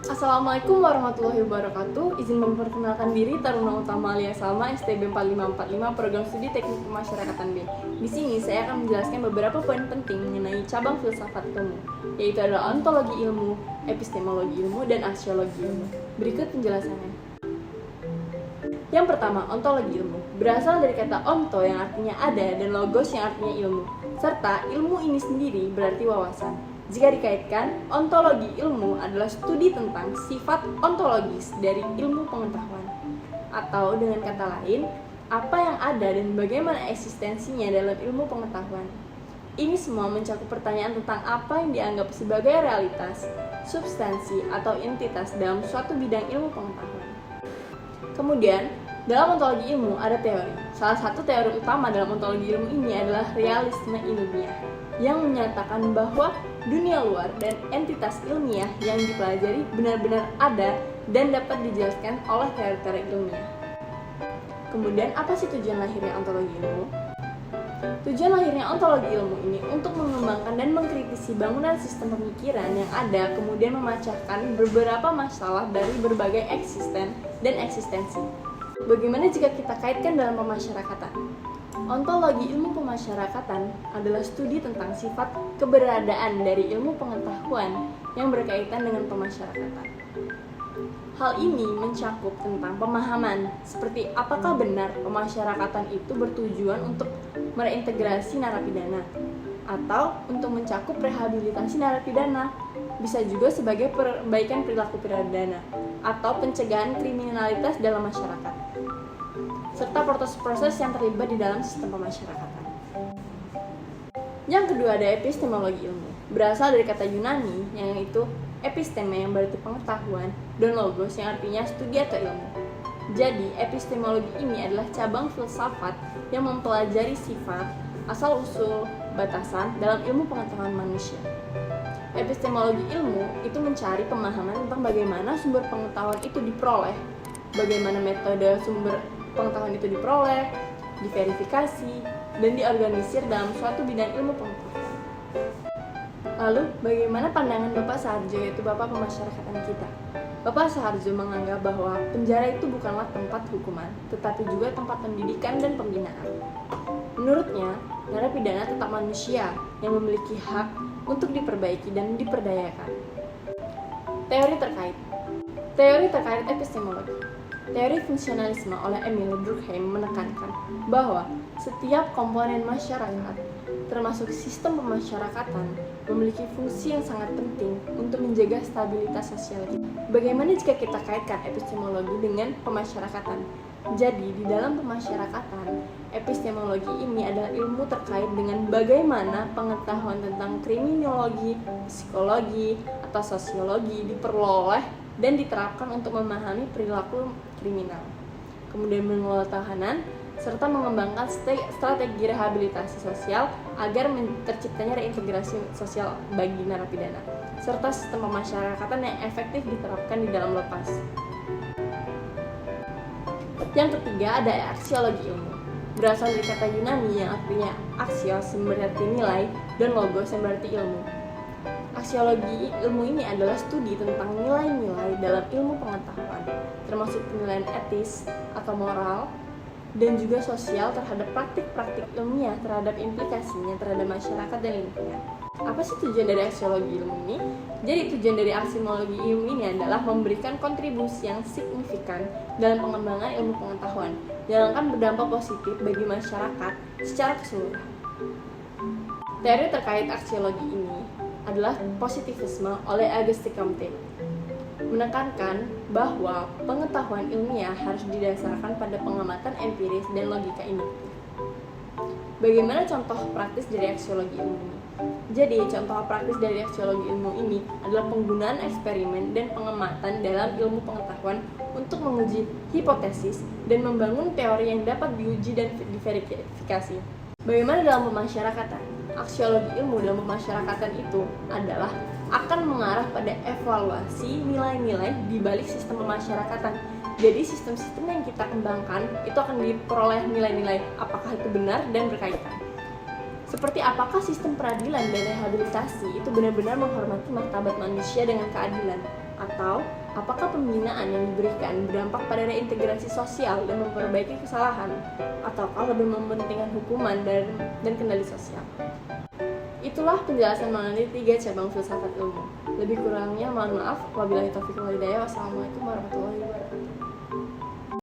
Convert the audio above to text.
Assalamualaikum warahmatullahi wabarakatuh. Izin memperkenalkan diri, Taruna Utama Alia Salma, STB 4545, Program Studi Teknik Pemasyarakatan B. Di sini saya akan menjelaskan beberapa poin penting mengenai cabang filsafat ilmu, yaitu adalah ontologi ilmu, epistemologi ilmu, dan aksiologi ilmu. Berikut penjelasannya. Yang pertama, ontologi ilmu berasal dari kata onto yang artinya ada dan logos yang artinya ilmu, serta ilmu ini sendiri berarti wawasan. Jika dikaitkan, ontologi ilmu adalah studi tentang sifat ontologis dari ilmu pengetahuan. Atau dengan kata lain, apa yang ada dan bagaimana eksistensinya dalam ilmu pengetahuan. Ini semua mencakup pertanyaan tentang apa yang dianggap sebagai realitas, substansi, atau entitas dalam suatu bidang ilmu pengetahuan. Kemudian, dalam ontologi ilmu ada teori. Salah satu teori utama dalam ontologi ilmu ini adalah realisme ilmiah, yang menyatakan bahwa dunia luar dan entitas ilmiah yang dipelajari benar-benar ada dan dapat dijelaskan oleh teori-teori ilmiah. Kemudian, apa sih tujuan lahirnya ontologi ilmu? Tujuan lahirnya ontologi ilmu ini untuk mengembangkan dan mengkritisi bangunan sistem pemikiran yang ada, kemudian memecahkan beberapa masalah dari berbagai eksisten dan eksistensi. Bagaimana jika kita kaitkan dalam pemasyarakatan? Ontologi ilmu pemasyarakatan adalah studi tentang sifat keberadaan dari ilmu pengetahuan yang berkaitan dengan pemasyarakatan. Hal ini mencakup tentang pemahaman seperti apakah benar pemasyarakatan itu bertujuan untuk mereintegrasi narapidana atau untuk mencakup rehabilitasi narapidana, bisa juga sebagai perbaikan perilaku pidana atau pencegahan kriminalitas dalam masyarakat, serta proses-proses yang terlibat di dalam sistem pemasyarakatan. Yang kedua ada epistemologi ilmu, berasal dari kata Yunani yang yaitu episteme yang berarti pengetahuan dan logos yang artinya studi atau ilmu. Jadi epistemologi ini adalah cabang filsafat yang mempelajari sifat, asal-usul, batasan dalam ilmu pengetahuan manusia. Epistemologi ilmu itu mencari pemahaman tentang bagaimana sumber pengetahuan itu diperoleh, bagaimana metode sumber pengetahuan itu diperoleh, diverifikasi, dan diorganisir dalam suatu bidang ilmu pengetahuan. Lalu, bagaimana pandangan Bapak Saharjo, yaitu Bapak pemasyarakatan kita? Bapak Saharjo menganggap bahwa penjara itu bukanlah tempat hukuman, tetapi juga tempat pendidikan dan pembinaan. Menurutnya, narapidana tetap manusia yang memiliki hak untuk diperbaiki dan diperdayakan. Teori terkait epistemologi. Teori fungsionalisme oleh Emil Durkheim menekankan bahwa setiap komponen masyarakat, termasuk sistem pemasyarakatan, memiliki fungsi yang sangat penting untuk menjaga stabilitas sosial kita. Bagaimana jika kita kaitkan epistemologi dengan pemasyarakatan? Jadi, di dalam pemasyarakatan, epistemologi ini adalah ilmu terkait dengan bagaimana pengetahuan tentang kriminologi, psikologi, atau sosiologi diperoleh dan diterapkan untuk memahami perilaku kriminal, kemudian mengelola tahanan, serta mengembangkan strategi rehabilitasi sosial agar terciptanya reintegrasi sosial bagi narapidana, serta sistem pemasyarakatan yang efektif diterapkan di dalam lapas. Yang ketiga ada aksiologi ilmu, berasal dari kata Yunani yang artinya aksios yang berarti nilai dan logos yang berarti ilmu. Aksiologi ilmu ini adalah studi tentang nilai-nilai dalam ilmu pengetahuan, termasuk penilaian etis atau moral, dan juga sosial terhadap praktik-praktik ilmiah terhadap implikasinya terhadap masyarakat dan lingkungan. Apa sih tujuan dari aksiologi ilmu ini? Jadi tujuan dari aksiologi ilmu ini adalah memberikan kontribusi yang signifikan dalam pengembangan ilmu pengetahuan yang akan berdampak positif bagi masyarakat secara keseluruhan. Teori terkait aksiologi ini adalah positivisme oleh Auguste Comte, menekankan bahwa pengetahuan ilmiah harus didasarkan pada pengamatan empiris dan logika induktif. Bagaimana contoh praktis dari aksiologi ilmu ini? Jadi, contoh praktis dari aksiologi ilmu ini adalah penggunaan eksperimen dan pengamatan dalam ilmu pengetahuan untuk menguji hipotesis dan membangun teori yang dapat diuji dan diverifikasi. Bagaimana dalam pemasyarakatan? Aksiologi ilmu dalam pemasyarakatan itu adalah akan mengarah pada evaluasi nilai-nilai di balik sistem pemasyarakatan. Jadi sistem-sistem yang kita kembangkan itu akan diperoleh nilai-nilai apakah itu benar dan berkaitan. Seperti apakah sistem peradilan dan rehabilitasi itu benar-benar menghormati martabat manusia dengan keadilan. Atau apakah pembinaan yang diberikan berdampak pada reintegrasi sosial dan memperbaiki kesalahan, ataukah lebih mementingkan hukuman dan kendali sosial? Itulah penjelasan mengenai 3 cabang filsafat ilmu. Lebih kurangnya mohon maaf. Wabillahi taufiq wal hidayah. Wassalamualaikum warahmatullahi wabarakatuh.